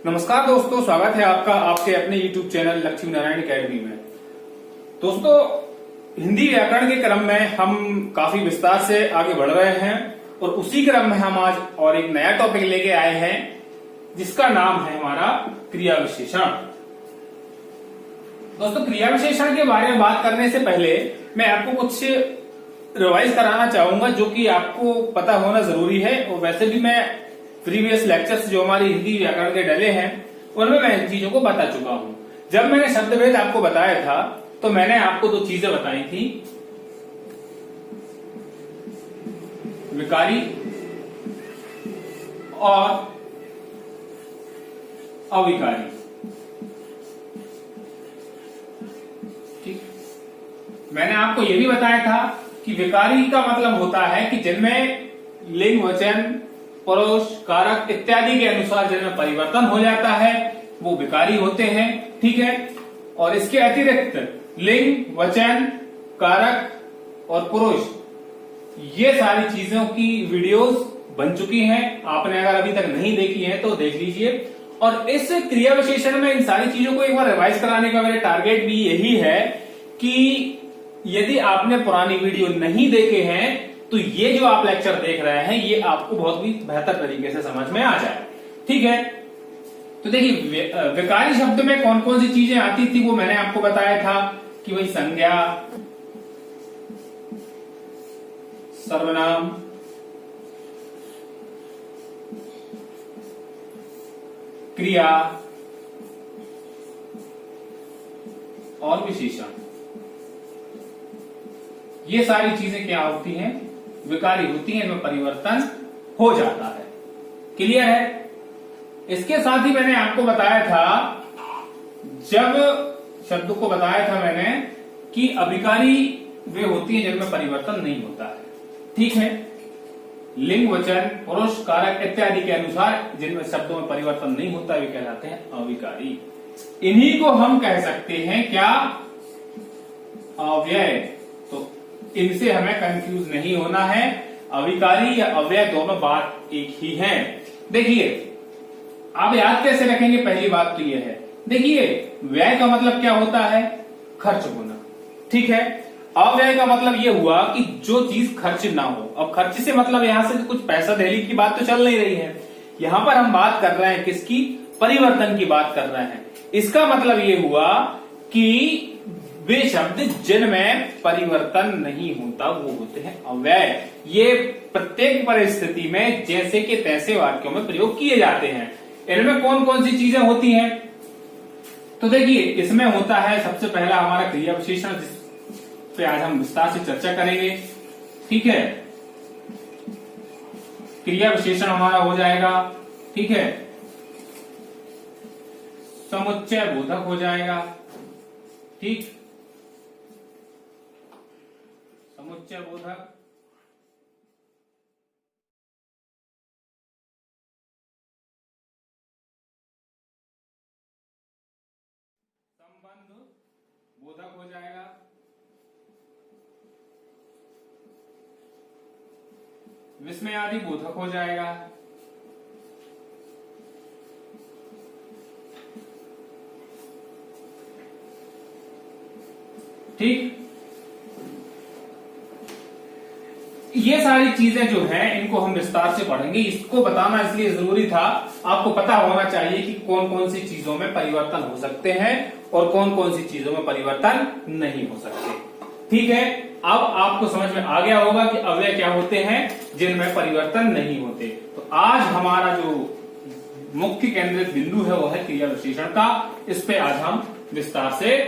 नमस्कार दोस्तों, स्वागत है आपका आपके अपने YouTube channel Lakshmi Narayan academy में। दोस्तों, हिंदी व्याकरण के क्रम में हम काफी विस्तार से आगे बढ़ रहे हैं और उसी क्रम में हम आज और एक नया टॉपिक लेके आए हैं जिसका नाम है हमारा क्रिया विशेषण। दोस्तों, क्रिया विशेषण के बारे में बात करने से पहले मैं आपको कुछ रिवाइज कराना चाहूंगा जो कि आपको पता होना जरूरी है। और वैसे भी मैं प्रीवियस लेक्चर्स जो हमारी हिंदी व्याकरण के डले हैं उनमें मैं इन चीजों को बता चुका हूं। जब मैंने शब्दभेद आपको बताया था तो मैंने आपको दो चीजें बताई थी, विकारी और अविकारी। ठीक, मैंने आपको यह भी बताया था कि विकारी का मतलब होता है कि जिनमें लिंग, वचन, पुरुष, कारक इत्यादि के अनुसार जिनमें परिवर्तन हो जाता है वो विकारी होते हैं। ठीक है, और इसके अतिरिक्त लिंग, वचन, कारक और पुरुष ये सारी चीजों की वीडियोस बन चुकी हैं। आपने अगर अभी तक नहीं देखी है तो देख लीजिए। और इस क्रिया विशेषण में इन सारी चीजों को एक बार रिवाइज कराने का मेरा टारगेट भी यही है कि यदि आपने पुरानी वीडियो नहीं देखे हैं तो ये जो आप लेक्चर देख रहे हैं ये आपको बहुत ही बेहतर तरीके से समझ में आ जाए। ठीक है, तो देखिए विकारी शब्द में कौन कौन सी चीजें आती थी वो मैंने आपको बताया था कि वही संज्ञा, सर्वनाम, क्रिया और विशेषण, ये सारी चीजें क्या होती हैं, विकारी होती हैं, इनमें परिवर्तन हो जाता है। क्लियर है। इसके साथ ही मैंने आपको बताया था, जब शब्द को बताया था मैंने कि अविकारी वे होती हैं जिनमें परिवर्तन नहीं होता है। ठीक है, लिंग, वचन, पुरुष, कारक इत्यादि के अनुसार जिनमें शब्दों में परिवर्तन नहीं होता वे कहलाते हैं अविकारी। इन्हीं को हम कह सकते हैं क्या, अव्यय। इनसे हमें कंफ्यूज नहीं होना है। अविकारी या अव्यय दोनों बात एक ही है। देखिए आप याद कैसे रखेंगे, पहली बात तो यह है, देखिए व्यय का मतलब क्या होता है, खर्च होना। ठीक है, अव्यय का मतलब यह हुआ कि जो चीज खर्च ना हो। अब खर्च से मतलब यहां से कुछ पैसा देने की बात तो चल नहीं रही है, यहां पर हम बात कर रहे हैं किसकी, परिवर्तन की बात कर रहे हैं। इसका मतलब यह हुआ कि वे शब्द जिनमें परिवर्तन नहीं होता वो होते हैं अव्यय। ये प्रत्येक परिस्थिति में जैसे के तैसे वाक्यों में प्रयोग किए जाते हैं। इनमें कौन कौन सी चीजें होती हैं, तो देखिए इसमें होता है सबसे पहला हमारा क्रिया विशेषण, जिस पे आज हम विस्तार से चर्चा करेंगे। ठीक है, क्रिया विशेषण हमारा हो जाएगा। ठीक है, समुच्चय बोधक हो जाएगा। ठीक, समुच्चय बोधक, संबंध बोधक हो जाएगा। विस्मय आदि बोधक हो जाएगा। ठीक, ये सारी चीजें जो हैं इनको हम विस्तार से पढ़ेंगे। इसको बताना इसलिए जरूरी था, आपको पता होना चाहिए कि कौन कौन सी चीजों में परिवर्तन हो सकते हैं और कौन कौन सी चीजों में परिवर्तन नहीं हो सकते। ठीक है, अब आपको समझ में आ गया होगा कि अव्यय क्या होते हैं जिनमें परिवर्तन नहीं होते। तो आज हमारा जो मुख्य केंद्रित बिंदु है वो है क्रिया विशेषण का। इस पे आज हम विस्तार से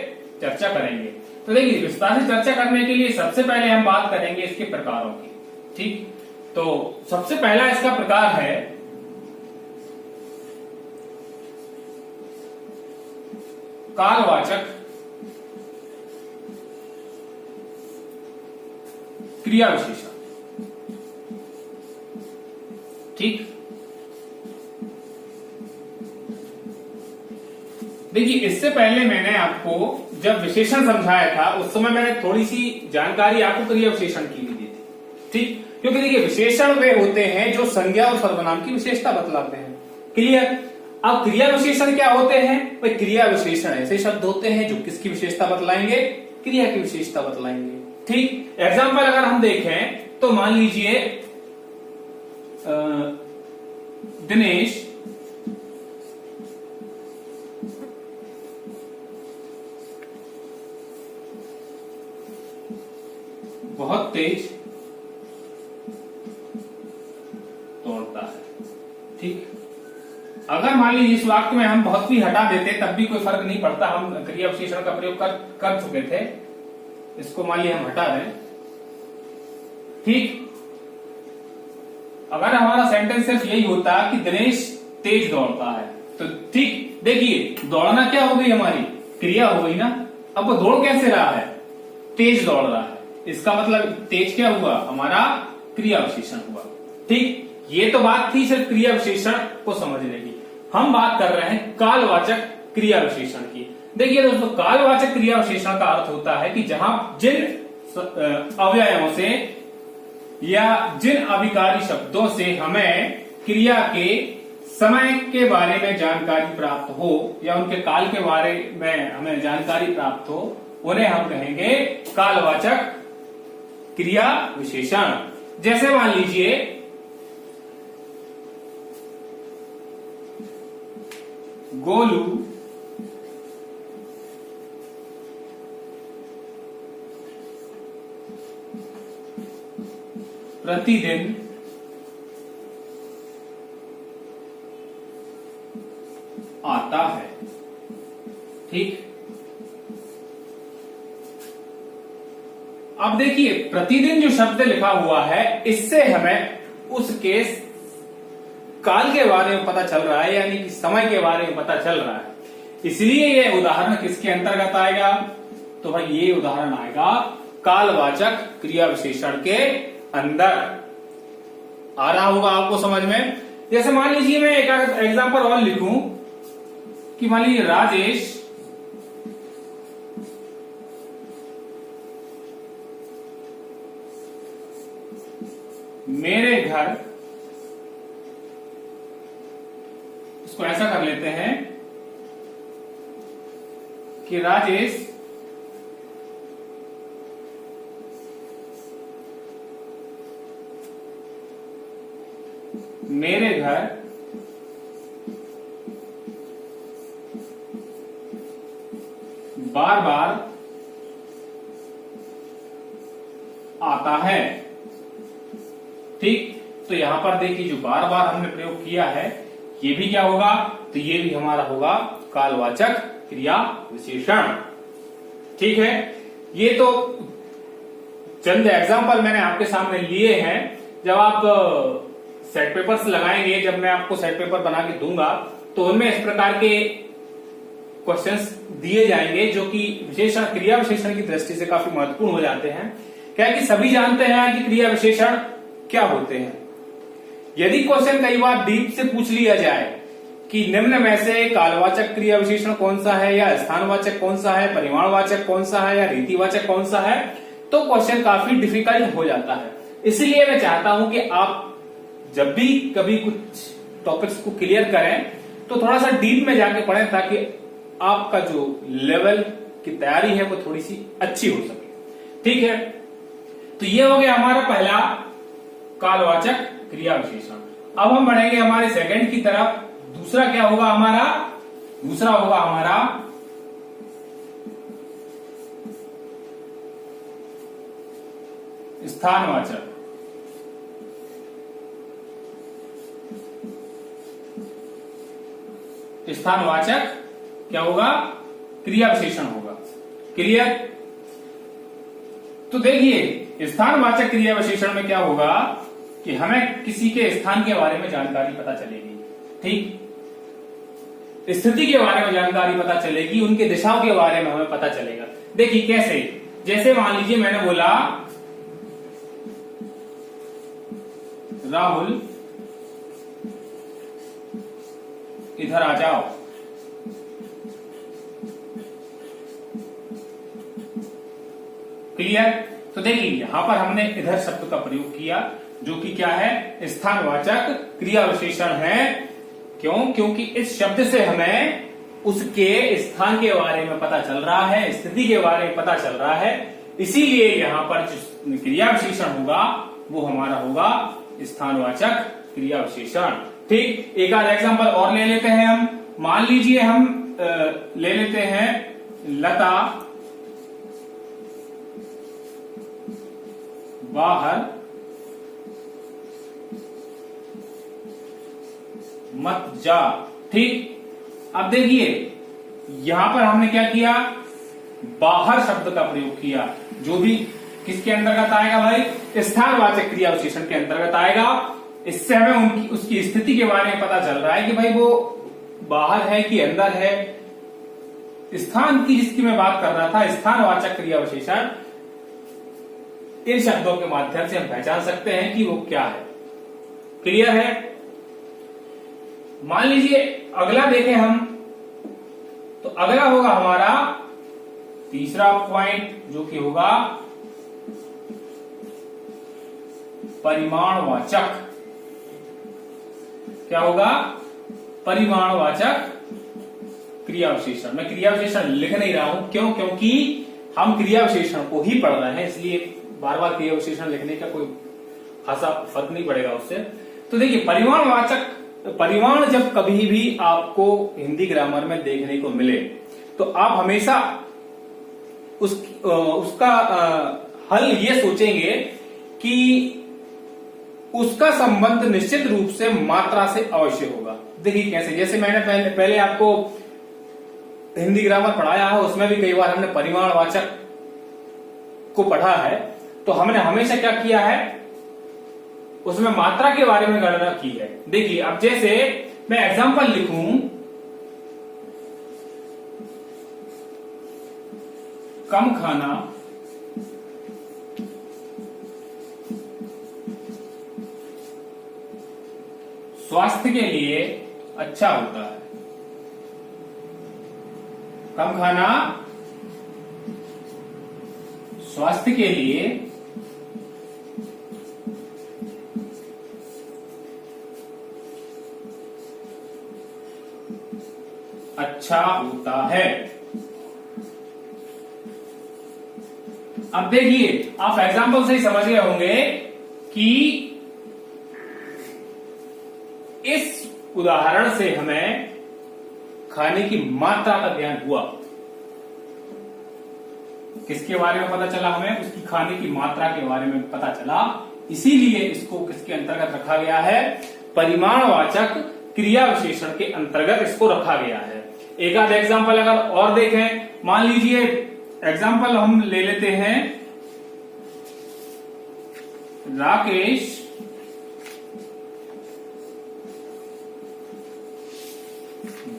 चर्चा करेंगे। तो देखिए विस्तार से चर्चा करने के लिए सबसे पहले हम बात करेंगे इसके प्रकारों की। ठीक, तो सबसे पहला इसका प्रकार है कालवाचक क्रिया विशेषण। ठीक, देखिए इससे पहले मैंने आपको जब विशेषण समझाया था उस समय मैंने थोड़ी सी जानकारी आपको क्रिया विशेषण की भी दी थी। ठीक, क्योंकि देखिए विशेषण वे होते हैं जो संज्ञा और सर्वनाम की विशेषता बतलाते हैं। क्लियर। अब क्रिया विशेषण क्या होते हैं भाई? क्रिया विशेषण ऐसे शब्द होते हैं जो किसकी विशेषता बतलाएंगे? क्रिया की विशेषता बतलाएंगे। ठीक, एग्जाम्पल अगर हम देखें तो मान लीजिए दिनेश बहुत तेज दौड़ता है। ठीक, अगर मान लीजिए इस वाक्य में हम बहुत भी हटा देते तब भी कोई फर्क नहीं पड़ता, हम क्रिया विशेषण का प्रयोग कर चुके थे, इसको मान लीजिए हम हटा दें। ठीक, अगर हमारा सेंटेंस सिर्फ यही होता कि दिनेश तेज दौड़ता है तो ठीक, देखिए दौड़ना क्या हो गई? हमारी क्रिया हो गई ना। अब वो दौड़ कैसे रहा है? तेज दौड़ रहा है, इसका मतलब तेज क्या हुआ? हमारा क्रिया विशेषण हुआ। ठीक, ये तो बात थी सिर्फ क्रिया विशेषण को समझने की। हम बात कर रहे हैं कालवाचक क्रिया विशेषण की। देखिए दोस्तों, कालवाचक क्रिया विशेषण का अर्थ होता है कि जहां जिन अव्ययों से या जिन अभिकारी शब्दों से हमें क्रिया के समय के बारे में जानकारी प्राप्त हो या उनके काल के बारे में हमें जानकारी प्राप्त हो, उन्हें हम कहेंगे कालवाचक क्रिया विशेषण। जैसे मान लीजिए गोलू प्रतिदिन आता है। ठीक, अब देखिए प्रतिदिन जो शब्द लिखा हुआ है इससे हमें उसके काल के बारे में पता चल रहा है, यानी कि समय के बारे में पता चल रहा है। इसलिए यह उदाहरण किसके अंतर्गत आएगा? तो भाई ये उदाहरण आएगा कालवाचक क्रिया विशेषण के अंदर। आ रहा होगा आपको समझ में? जैसे मान लीजिए मैं एक एग्जांपल और लिखूं कि मान लीजिए राजेश मेरे घर, इसको ऐसा कर लेते हैं कि राजेश मेरे घर बार बार आता है। ठीक, तो यहां पर देखिए जो बार बार हमने प्रयोग किया है ये भी क्या होगा? तो ये भी हमारा होगा कालवाचक क्रिया विशेषण। ठीक है, ये तो चंद एग्जाम्पल मैंने आपके सामने लिए हैं। जब आप सेट पेपर्स लगाएंगे, जब मैं आपको सेट पेपर बना के दूंगा तो उनमें इस प्रकार के क्वेश्चंस दिए जाएंगे जो कि विशेषण क्रिया विशेषण की दृष्टि से काफी महत्वपूर्ण हो जाते हैं। क्या कि सभी जानते हैं कि क्रिया विशेषण क्या होते हैं। यदि क्वेश्चन कई बार डीप से पूछ लिया जाए कि निम्न में से कालवाचक क्रिया विशेषण कौन सा है, या स्थानवाचक कौन सा है, परिमाणवाचक कौन सा है, या रीतिवाचक कौन सा है, तो क्वेश्चन काफी डिफिकल्ट हो जाता है। इसलिए मैं चाहता हूं कि आप जब भी कभी कुछ टॉपिक्स को क्लियर करें तो थोड़ा सा डीप में जाके पढ़ें, ताकि आपका जो लेवल की तैयारी है वो थोड़ी सी अच्छी हो सके। ठीक है, तो ये हो गया हमारा पहला कालवाचक क्रिया विशेषण। अब हम बढ़ेंगे हमारे सेकंड की तरफ। दूसरा क्या होगा हमारा? दूसरा होगा हमारा स्थानवाचक। स्थानवाचक क्या होगा? क्रिया विशेषण होगा। क्लियर? तो देखिए स्थानवाचक क्रिया विशेषण में क्या होगा कि हमें किसी के स्थान के बारे में जानकारी पता चलेगी। ठीक, स्थिति के बारे में जानकारी पता चलेगी, उनके दिशाओं के बारे में हमें पता चलेगा। देखिए कैसे? जैसे मान लीजिए मैंने बोला राहुल इधर आ जाओ। क्लियर? तो देखिए यहां पर हमने इधर शब्द का प्रयोग किया जो कि क्या है? स्थानवाचक क्रिया विशेषण है। क्यों? क्योंकि इस शब्द से हमें उसके स्थान के बारे में पता चल रहा है, स्थिति के बारे में पता चल रहा है, इसीलिए यहां पर जो क्रिया विशेषण होगा वो हमारा होगा स्थानवाचक क्रिया विशेषण। ठीक, एक आध एग्जांपल और ले लेते हैं हम। मान लीजिए हम ले लेते हैं लता बाहर मत जा। ठीक, अब देखिए यहां पर हमने क्या किया, बाहर शब्द का प्रयोग किया, जो भी किसके अंतर्गत आएगा भाई, स्थानवाचक क्रिया विशेषण के अंतर्गत आएगा। इससे हमें उसकी स्थिति के बारे में पता चल रहा है कि भाई वो बाहर है कि अंदर है। स्थान की जिसकी मैं बात कर रहा था, स्थानवाचक क्रिया विशेषण, इन शब्दों के माध्यम से हम पहचान सकते हैं कि वो क्या है। क्लियर है? मान लीजिए अगला देखें हम, तो अगला होगा हमारा तीसरा पॉइंट, जो कि होगा परिमाणवाचक। क्या होगा? परिमाणवाचक क्रिया विशेषण। मैं क्रिया विशेषण लिख नहीं रहा हूं, क्यों? क्योंकि हम क्रिया विशेषण को ही पढ़ रहे हैं, इसलिए बार बार क्रिया विशेषण लिखने का कोई खासा फर्क नहीं पड़ेगा उससे। तो देखिए परिमाणवाचक, परिमाण जब कभी भी आपको हिंदी ग्रामर में देखने को मिले तो आप हमेशा उसका हल ये सोचेंगे कि उसका संबंध निश्चित रूप से मात्रा से अवश्य होगा। देखिए कैसे, जैसे मैंने पहले आपको हिंदी ग्रामर पढ़ाया है, उसमें भी कई बार हमने परिमाणवाचक को पढ़ा है, तो हमने हमेशा क्या किया है, उसमें मात्रा के बारे में गणना की है। देखिए अब जैसे मैं एग्जांपल लिखूं, कम खाना स्वास्थ्य के लिए अच्छा होता है। कम खाना स्वास्थ्य के लिए अच्छा होता है। अब देखिए आप एग्जाम्पल से ही समझ गए होंगे कि इस उदाहरण से हमें खाने की मात्रा का ज्ञान हुआ। किसके बारे में पता चला हमें? उसकी खाने की मात्रा के बारे में पता चला, इसीलिए इसको किसके अंतर्गत रखा गया है? परिमाणवाचक क्रिया विशेषण के अंतर्गत इसको रखा गया है। एक आध एग्जाम्पल अगर और देखें, मान लीजिए एग्जाम्पल हम ले लेते हैं, राकेश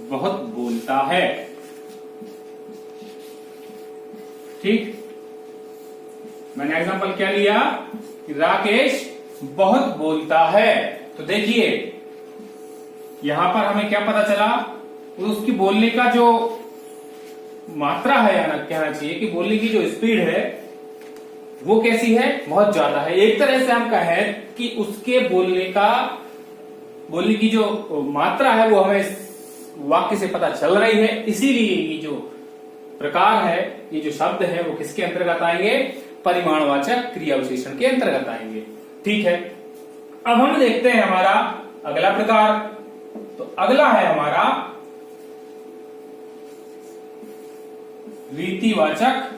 बहुत बोलता है। ठीक, मैंने एग्जाम्पल क्या लिया कि राकेश बहुत बोलता है। तो देखिए यहां पर हमें क्या पता चला, तो उसकी बोलने का जो मात्रा है, या ना कहना चाहिए कि बोलने की जो स्पीड है वो कैसी है, बहुत ज्यादा है। एक तरह से हम कहें कि उसके बोलने की जो मात्रा है वो हमें वाक्य से पता चल रही है, इसीलिए ये जो प्रकार है, ये जो शब्द है वो किसके अंतर्गत आएंगे? परिमाणवाचक क्रिया विशेषण के अंतर्गत आएंगे। ठीक है, अब हम देखते हैं हमारा अगला प्रकार। तो अगला है हमारा रीतिवाचक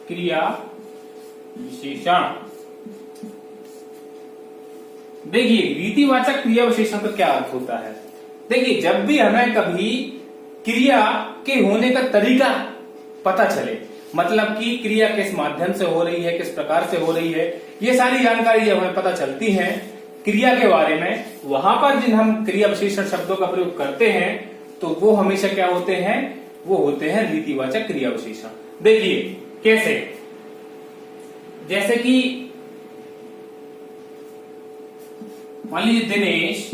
क्रिया विशेषण। देखिए रीतिवाचक क्रिया विशेषण का क्या अर्थ होता है? देखिए जब भी हमें कभी क्रिया के होने का तरीका पता चले, मतलब कि क्रिया किस माध्यम से हो रही है, किस प्रकार से हो रही है, ये सारी जानकारी जब हमें पता चलती है क्रिया के बारे में, वहां पर जिन हम क्रिया विशेषण शब्दों का प्रयोग करते हैं तो वो हमेशा क्या होते हैं? वो होते हैं रीतिवाचक क्रिया विशेषण। देखिए कैसे, जैसे कि मान लीजिए दिनेश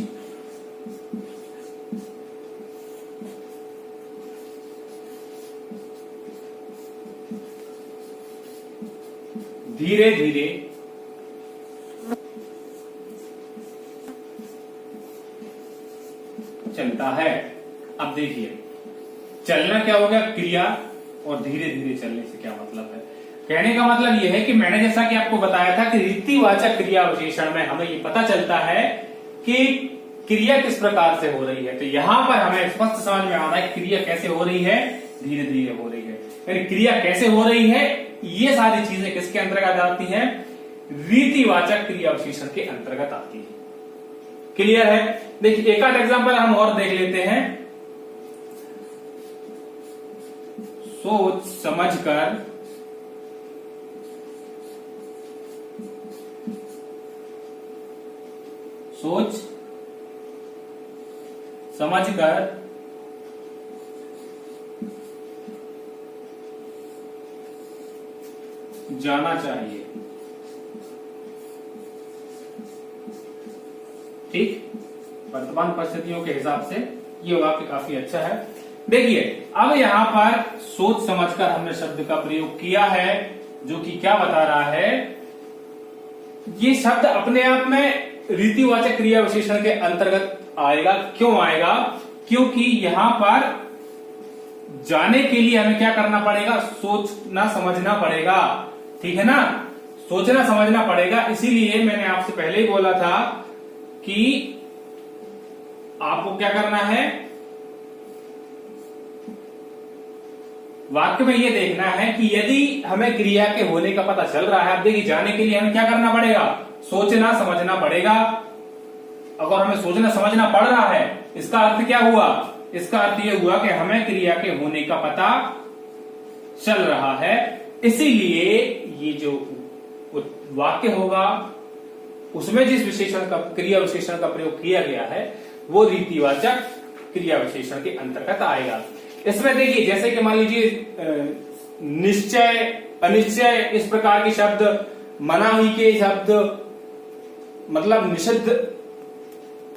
धीरे धीरे चलता है। अब देखिए चलना क्या हो गया, क्रिया, और धीरे धीरे चलने से क्या मतलब है। कहने का मतलब यह है कि मैंने जैसा कि आपको बताया था कि रीतिवाचक क्रिया विशेषण में हमें ये पता चलता है कि क्रिया किस प्रकार से हो रही है। तो यहां पर हमें स्पष्ट समझ में आ रहा है क्रिया कैसे हो रही है, धीरे धीरे हो रही है। यानी क्रिया कैसे हो रही है, ये सारी चीजें किसके अंतर्गत आती हैं, रीतिवाचक क्रिया विशेषण के अंतर्गत आती है। क्लियर है। देखिए एक आध एग्जाम्पल हम और देख लेते हैं। सोच समझकर जाना चाहिए। ठीक, वर्तमान परिस्थितियों के हिसाब से ये वाक्य काफी अच्छा है। देखिए अब यहां पर सोच समझकर हमने शब्द का प्रयोग किया है, जो कि क्या बता रहा है, ये शब्द अपने आप में रीतिवाचक क्रिया विशेषण के अंतर्गत आएगा। क्यों आएगा, क्योंकि यहां पर जाने के लिए हमें क्या करना पड़ेगा, सोचना समझना पड़ेगा। ठीक है ना, सोचना समझना पड़ेगा। इसीलिए मैंने आपसे पहले ही बोला था कि आपको क्या करना है, वाक्य में ये देखना है कि यदि हमें क्रिया के होने का पता चल रहा है, अब देखिए जाने के लिए हमें क्या करना पड़ेगा, सोचना समझना पड़ेगा। अगर हमें सोचना समझना पड़ रहा है, इसका अर्थ क्या हुआ, इसका अर्थ यह हुआ कि हमें क्रिया के होने का पता चल रहा है। इसीलिए ये जो वाक्य होगा उसमें जिस विशेषण का, क्रिया विशेषण का प्रयोग किया गया है, वो रीतिवाचक क्रिया विशेषण के अंतर्गत आएगा। इसमें देखिए जैसे कि मान लीजिए निश्चय, अनिश्चय, इस प्रकार के शब्द, मनाही के शब्द, मतलब निषिद्ध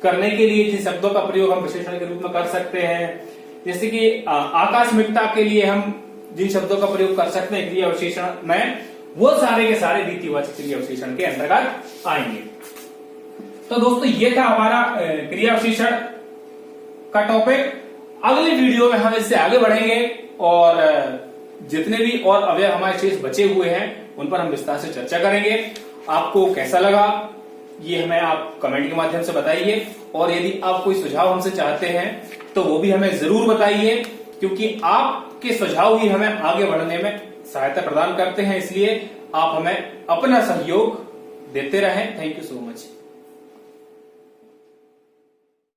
करने के लिए जिन शब्दों का प्रयोग हम विशेषण के रूप में कर सकते हैं, जैसे कि आकस्मिकता के लिए हम जिन शब्दों का प्रयोग कर सकते हैं क्रिया विशेषण में, वो सारे के सारे रीतिवाचक क्रिया विशेषण के अंतर्गत आएंगे। तो दोस्तों ये था हमारा क्रिया विशेषण का टॉपिक। अगली वीडियो में हम इससे आगे बढ़ेंगे और जितने भी और अवयव हमारे शेष बचे हुए हैं उन पर हम विस्तार से चर्चा करेंगे। आपको कैसा लगा ये हमें आप कमेंट के माध्यम से बताइए, और यदि आप कोई सुझाव हमसे चाहते हैं तो वो भी हमें जरूर बताइए, क्योंकि आपके सुझाव ही हमें आगे बढ़ने में सहायता प्रदान करते हैं। इसलिए आप हमें अपना सहयोग देते रहें। Thank you so much.